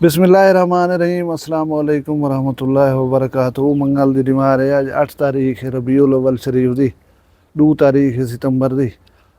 बिस्मिल्लाहिर्रहमानिर्रहीम अस्सलाम वालेकुम वरहमतुल्लाहि वबरकातुहू। मंगल दी डिमार है अज 8 तारीख रबीउल अव्वल शरीफ दी, 2 तारीख सितंबर दी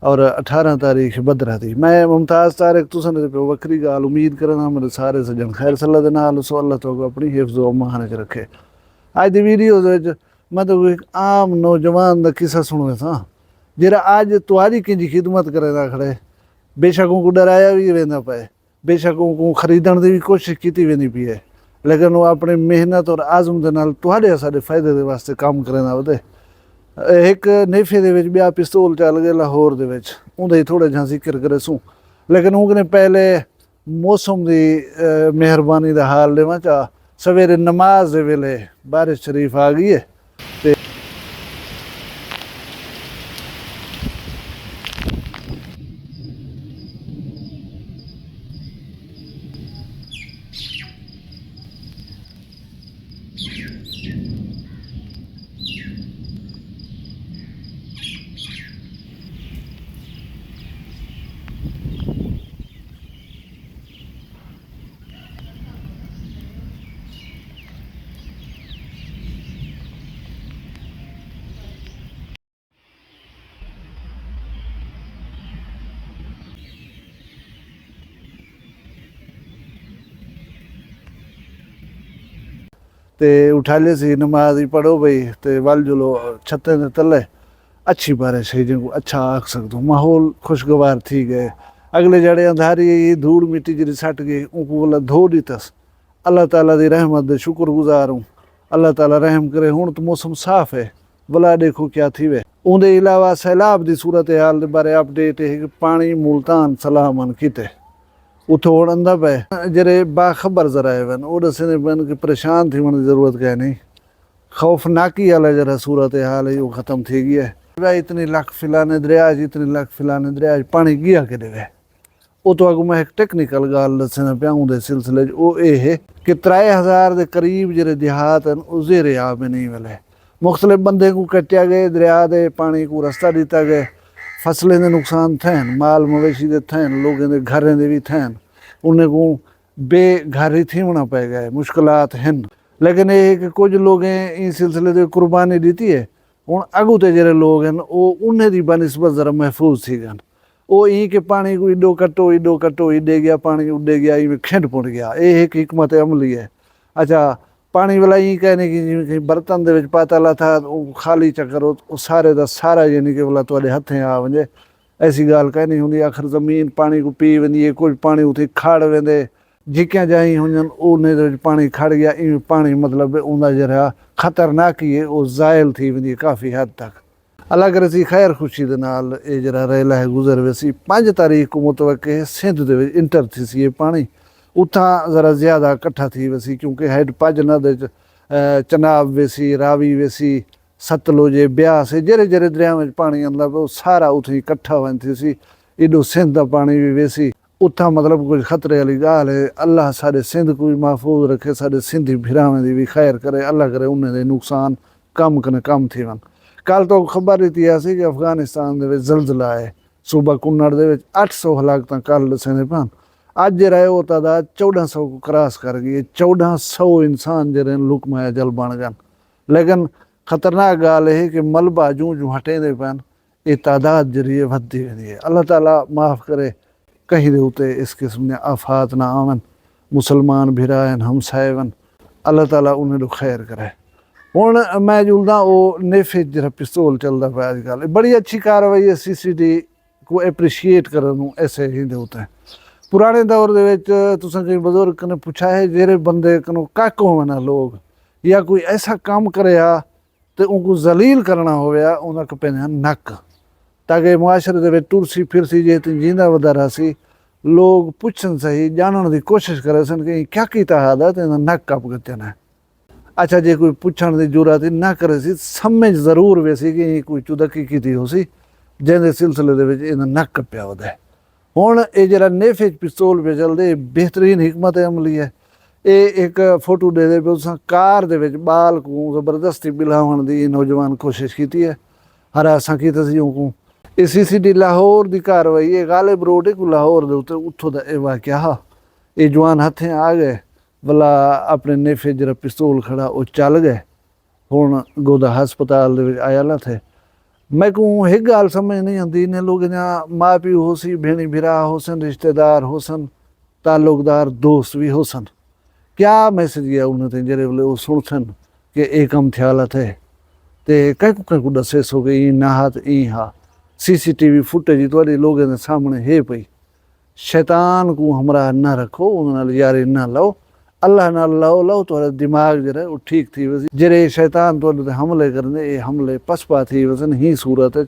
और 18 तारीख बदरा दी। मैं मुमताज़ तारिक तुसन दे पे वक्री गाल उम्मीद करना मेरे सारे सज्जन खैर सल्ला दे नाल सो अल्लाह तो अपनी हिफ्ज़ व अमान च रखे। अज दी वीडियो दे विच मैं तो एक आम नौजवान दा किस्सा सुनवे था जेरा अज तुहारी किंजी खिदमत करे खड़े। बेशक उनको डराया भी वेंदा पे, बेशक उनको खरीदण की भी कोशिश की वेंदी पई है, लेकिन वो अपनी मेहनत और आज़म के नाल तुहाडे साडे फायदे के वास्ते काम करेंदा वधे। एक नेफे दे विच ब्याह पिस्तौल चल गए लाहौर दे विच, उंदे थोड़ा जिहा जिक्र करे सूं, लेकिन उनने पहले मौसम की मेहरबानी का हाल लेवा चा। सवेरे नमाज दे वेले बारिश शरीफ आ गई है ते ते उठाले सी नमाज ही पढ़ो भाई ते वल जुलो छतें दे तले अच्छी बारिश है जिनको अच्छा आख सकदो। माहौल खुशगवार थी गए। अगले जड़े अंधारी धूड़ मिट्टी जी सट गई उनको बोला धो दीतस। अल्लाह ताला दी रहमत दे शुक्र गुजार हूँ। अल्लाह ताला रहम करे। हुण तो मौसम साफ है, भला देखो क्या थी वे। उनके अलावा सैलाब की सूरत हाल के बारे अपडेट है कि पानी मुल्तान सलामन किते उतो आंदा पे जरे बाखबर जराए वन वो दसने बन कि परेशान थी मन जरूरत कह नहीं। खौफनाकी वाला जरा सूरत हाल है वो खत्म थी गई है। भाई इतनी लाख फिलाने दरिया इतनी लाख फिलाने दरिया पानी गया कि देवे वो तो अगू मैं एक टेक्निकल गाल दसना पिया दे सिलसिले वो ये है कि 3000 के करीब जरे देहात हैं वो जेरे आ में नहीं मिले। मुख्तलिफ बंदे को कटिया गए, दरिया दे पानी को रास्ता दिता गए, फसलें के नुकसान थे, माल मवेशी के थे, लोगों के घरें के भी थे, उन्हें को बेघर थी होना पै गए, मुश्किलात हैं। लेकिन ये कि कुछ लोग इस सिलसिले से कुर्बानी दी है। हूँ अगू तो जरे लोग हैं वो उन्हें की बनस्बत जरा महफूज थी गन। वो ई के पानी को इडो कट्टो इडे गया पानी उडे गया ई खिंड पुट गया। ये एक हिकमत अमली है। अच्छा पानी वाला ई कहने की जिवें कहीं बर्तन दे विच पातला था खाली चक्कर वो सारे का सारा यानी कि बोला तुहाडे हथें आ वंजे ऐसी गाल कहनी होंगी। आखिर जमीन पानी को पी वेंदी है, कुछ पानी उथे खड़ वेंदे झिक्कियां जाई हुंजन उन्हें पानी खड़ गया। इवें पानी मतलब उनका जरा खतरनाक ही है वो ज़ायल थी वेंदी है काफ़ी हद तक। अल्लाह करे सी खैर खुशी दे नाल ये जरा रेला है गुजर वैसी 5 तारीख को मुतवक्के सिंध दे विच इंटर थी सी ये पानी उथा जरा ज़्यादा कट्ठा थी वैसी क्योंकि हैड पज नद चनाब वैसी रावी वैसी सतलुज ब्यास जरे जरे दरिया में पानी मतलब वो सारा उथे इकट्ठा वन थी सी। एडो सिंध का पानी भी वैसी उथा मतलब कुछ खतरे वाली गाल है। अल्लाह सारे सिंध को भी महफूज रखे, सारे सिंधी भिरावें की भी खैर करे। अल्लाह करे उन्हें नुकसान कम कने कम थी वन। कल तो खबर इतनी आ सी कि अफगानिस्तान दे विच ज़लज़ला है, सूबा कुन्नड़ दे विच 800 हलाकतां कल दसने पान। अज जरा वो तादाद 1400 को क्रॉस कर गई है। 1400 इंसान जरे लुकमाया जल बन गए। लेकिन खतरनाक गाल है कि मलबा जूं जूं हटेंदे पैन ये तादाद जरिए वधदी वेंदी है। अल्लाह ताला माफ़ करे कहीं दे उते इस किस्म के आफात ना आवन। मुसलमान भिरायन हमसायवन अल्लाह ताला उन्हें खैर करे। हुण मैं जुलदा वो नेफे जरा पिस्तौल चलता पाया अजकल बड़ी अच्छी कार्रवाई है। CCD को एप्रीशिएट करन ऐसे ही दे उते पुराने दौर दे विच तुसां कई बजुर्ग ने पूछा है जेरे बंदे कनो कक होवन लोग या कोई ऐसा काम करे तो उनको जलील करना होया उन्हें पैंदा नक ताकि मुआशरे दे विच टुरसी फिरसी जे जींदा वधारा सी लोग पुछन सही जानने की कोशिश करे सन कि क्या कीता हादा तो नक कप गते ने। अच्छा जे कोई पुछण की जरूरत ही ना करे सी समझ जरूर वैसी कि कोई चुदकी की हो सी जिंदे सिलसिले दे विच इन्हां नक कप्या वधे। हुण ये जरा नेफे पिस्तौल पे चलदे बेहतरीन हिकमत अमली है। ये एक फोटो दे दे पे कार दे विच बाल को जबरदस्ती बिलावन की नौजवान कोशिश की है। हरासा की को ये CCD लाहौर की कार्रवाई ये गालिब रोड को लाहौर दे उत्थे उथों दा ये वाकया हा। ये जवान हथें आ गए भला अपने नेफे जरा पिस्तौल खड़ा वो चल गए हुण गोदा हस्पताल दे विच आया ला थे। मैं को एक गाल समझ नहीं आती इन्हें लोग माँ प्यो हो सी भेणी भिरा होसन रिश्तेदार होसन ताल्लुकदार दोस्त भी होसन क्या मैसेज गया उन्हें जेरे वेले वो सुनसन कि एक कम ख्याल थे ते कहीं दसे सो कि ई ना हाथ ई हा CCTV फुटेज थोड़े लोगों के सामने है पई। शैतान को हमरा ना रखो उन्होंने यारी ना लो अल्लाह ना लो लो तो दिमाग जरा वो ठीक थी वैसे जेरे शैतान तो हमले करने ये हमले पसपा थी वैसे ही सूरत है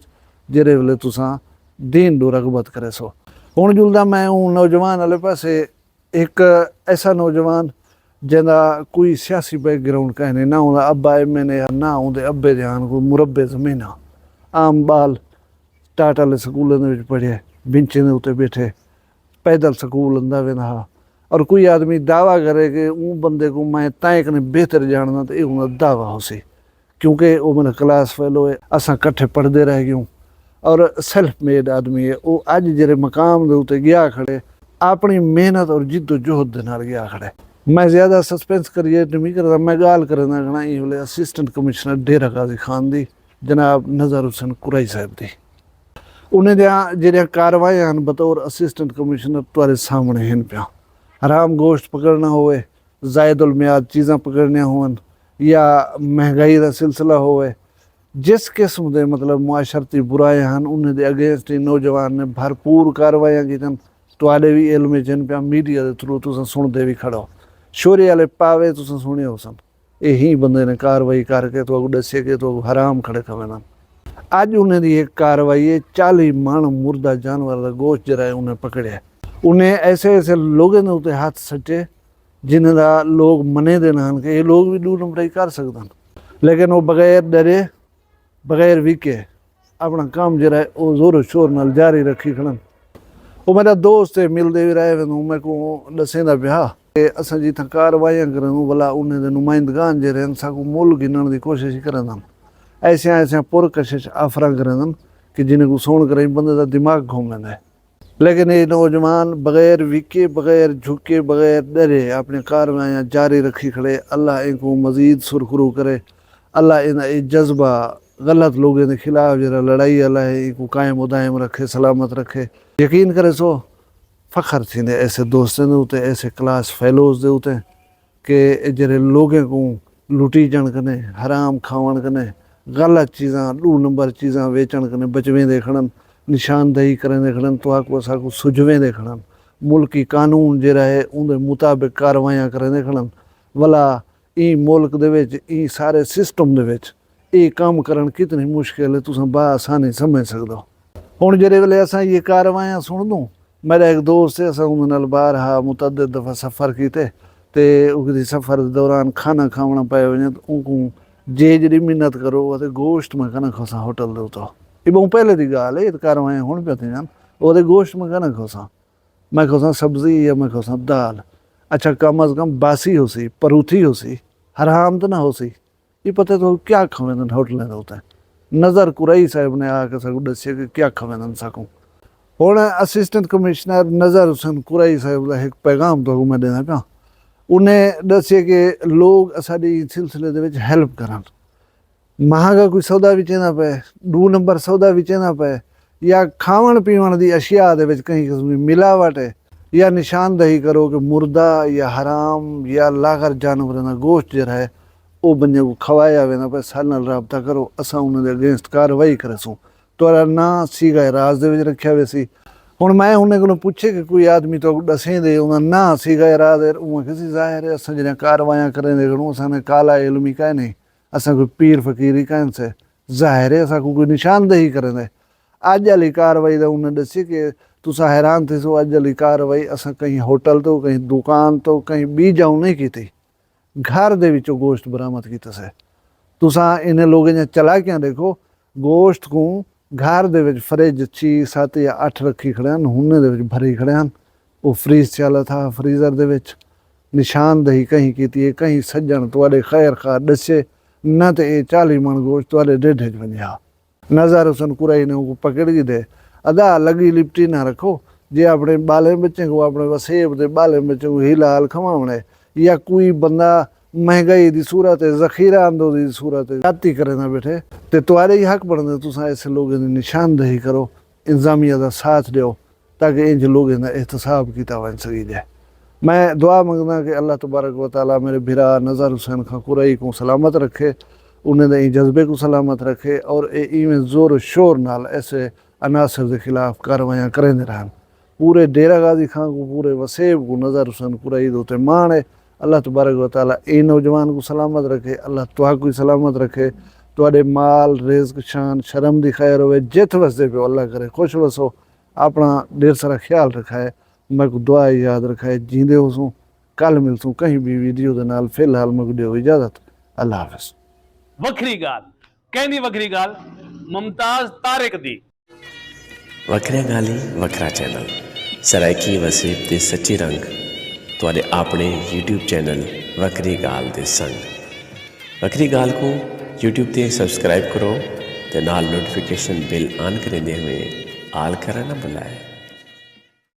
जेरे वेले तुसा दीन दो रगबत करे सो। हुण जुलदा मैं हूँ नौजवान वाले पासे एक ऐसा नौजवान जिंदा कोई सियासी बैकग्राउंड कहने ना होंदा अब्बा MNA ना होंदे अब्बे ध्यान को मुरब्बे जमीना आम बाल टाटा वाले स्कूलों में पढ़े बिंचे के उत्ते बैठे पैदल स्कूल अंदा वेंदा हा और कोई आदमी दावा करे कि वो बंदे को मैं तय कने बेहतर जानना तो ये दावा हो सी क्योंकि वो मेरा क्लास फेलो है असा कट्ठे पढ़ते रह गयूँ और सेल्फ मेड आदमी है वो अज जेरे मकाम के उत्ते गया खड़े अपनी मेहनत और जिद्दोजहद दे नाल गया खड़े। मैं ज़्यादा सस्पेंस क्रिएट नहीं करता मैं गाल करना गना ये वाले असिस्टेंट कमिश्नर डेरा गाजी खान दी जनाब नज़र हुसैन कुरैशी साहब दी उन्हें जो कार्रवाई बतौर असिस्टेंट कमिश्नर तुरे सामने हैं पिया हराम गोश्त पकड़ना होवे जायदुल मियाद चीज़ा पकड़निया होवन या महंगाई का सिलसिला होवे जिस किस्म के मतलब मुआशरती बुराइयां हैं उन्हें दे अगेंस्ट नौजवान ने भरपूर कार्रवाइयां की तुआडे भी इल्म जिन पिया मीडिया के थ्रू तुम सुनते भी खड़ो शोरे वाले पावे तुम सुने हो सन यही बंदे ने कार्रवाई करके तो दसे के तो हराम खड़े खवेना अज उन्हें दी एक कार्रवाई है 40 मन मुर्दा जानवर का गोश्त जरा है उन्हें पकड़े उन्हें ऐसे ऐसे लोगों ने उत्ते हाथ सटे जिन्हें लोग मने दे नान के ये लोग भी 2 नंबराई कर सकते लेकिन वो बगैर डरे बगैर विके अपना काम जरा है वो जोर शोर नाल जारी रखी खड़न। वो मेरा दोस्त है मिलते भी रहे मैं को दसेंदा पिया असा जिथा कार्रवाइयां करूँ भला उन्हें दे नुमाइंदगान जे रहन साकू मुल गिनण की कोशिश करन ऐसे ऐसे पुरकशिश आफरा करन कि जिन्हें को सुन कर बंदे का दिमाग घूम लेंदा है। लेकिन ये नौजवान बगैर विके बगैर झुके बगैर डरे अपने कार्रवाइयाँ जारी रखी खड़े अल्लाह इनको मजीद सुरखरू करे अल्लाह इन जज्बा गलत लोगों के खिलाफ जरा लड़ाई अल्लाह इनको कायम उदायम रखे सलामत रखे यकीन करे सो फ़ख्र थींदे ऐसे दोस्तों के उत्ते ऐसे क्लास फेलोज़ के उत्ते कि जरे लोगों को लुटी जन कने हराम खावन कने गलत चीज़ां 2 नंबर चीज़ां वेचण कने बचवेंदे खड़न निशानदही करेंदे खड़न तो आको असाको सुझवेंदे खड़न मुल्की कानून जरा है उनके मुताबिक कार्रवाइयां करेंदे खड़न भला ई मुल्क दे विच ई सारे सिस्टम दे विच ये काम करन कितनी मुश्किल है तुम बआसानी समझ सकदो। हुण जेरे वेले असां ये कार्रवाइयां सुन दूँ मेरा एक दोस्त है असां उहदे नाल बाहर मुतअद्दिद दफ़ा सफ़र कीते ते उहदे सफ़र के दौरान खाना खावना पे वञे तो उनको जे जड़ी मिन्नत करो वो गोश्त में कना खोसा होटल दे तो ये बहुत पहले की गाल है ये कार्रवाइयां हुण पिया थी वो गोश्त में कना खोसा मैं खोसा सब्जी या मैं खोसा दाल अच्छा कम अज़ कम बासी हो सी परूथी हो सी हराम तो ना हो सी ये पता तो क्या खवेंदन होटलें होता है नज़र कुरैशी साहब ने आके साकू दसे कि क्या खवेंदन साकू। हुण असिस्टेंट कमिश्नर नज़र हुसैन कुरैशी साहब का एक पैगाम तो मैं देना पिया उन्हें दसे कि लोग असाडी सिलसिले दे विच हेल्प करन महंगा कोई सौदा भी चेंदा पे 2 नंबर सौदा भी चेंदा पे या खावन पीवन की अशिया दे विच कहीं किस्म की मिलावट है या निशानदही करो कि मुर्दा या हराम या लागर जानवरों का गोश्त जरा है वो बंदे को खवाया वेंदा पे साडे नाल राबता करो असां उन्हां दे अगेंस्ट कार्रवाई करसूं तुहाडा ना सीगा राज दे विच रखिया वेसी। हुण मैं उन्हें को पूछे कि कोई आदमी तो दसें दे उन्हें ना सीगा राज उमें किसी जाहिर है असां जड़ियां कार्रवाइयां करें खड़ूं असां काला इल्मी कह नहीं असां कोई पीर फकीरी कहन से जाहिर है असां कोई निशानदही करें अज वाली कार्रवाई का उन्हें दसी कि तुसा हैरान थे सो अज वाली कार्रवाई असां कहीं होटल तो कहीं दुकान तो कहीं बी जाऊँ नहीं की घर दे विचों गोश्त बरामद किया से तुसा इन्हें लोगों ने चला क्या देखो गोश्त को घर दे विच फ्रिज 6 7 या 8 रखी खड़े हैं हुने दे विच भरी खड़े हैं वो फ्रीज चला था फ्रीजर दे विच निशानदही कहीं की कहीं सज्जन तुहाडे खैर खा दसे न तो ये 40 मन गोश्त तुहाडे ढिड च वञा नज़र हुसैन कुरैशी ने उनको पकड़ के दे अदा लगी लिपटी ना रखो जे अपने बाले बच्चे को अपने वसेब दे बाले बच्चे को हिलाल खवावणे या कोई बंदा महंगाई की सूरत है, जखीरा आंदोलन की सूरत है, जाती करे ना बैठे तो तुम्हारे ही हक बनते तुम ऐसे लोगों की निशानदेही करो, इंतजामिया का साथ दो ताकि इंज लोगों का एहतसाब किया वन सकी जाए। मैं दुआ मंगना कि अल्लाह तबारक व तआला मेरे भिरा नज़र हुसैन खां कुरई को सलामत रखे, उन्हें जज्बे को सलामत रखे और इवें ज़ोर शोर नाल ऐसे अनासर के खिलाफ कार्रवाइयाँ करेंदे रहन। पूरे डेरा गाजी खां को, पूरे वसेब को नज़र हुसैन कुरई दे मान है। अल्लाह तबारक व तआला ए नौजवान को सलामत रखे, अल्लाह तुहाको सलामत रखे, तुहाडे माल रिज़्क शान शर्म दी खैर होवे, जित वसदे पे अल्लाह करे खुश वसो, अपना ढेर सारा ख्याल रखाए। मैं को दुआ याद रखाए, जींदे होसूं कल मिलसूं कहीं भी वीडियो दे नाल। फिलहाल मैं दियो इजाजत, अल्लाह हाफिज़। वखरी गाल कहनी वखरी गाल मुमताज तारिक दी। वखरिया गाली वखरा चैनल सराइकी वसीब दे सच्चे रंग तुहाडे अपने यूट्यूब चैनल वखरी गाल दे संग। वखरी गाल को यूट्यूब ते सब्सक्राइब करो ते नाल नोटिफिकेशन बिल ऑन करेंदे हुए आल करना ना भुलाए।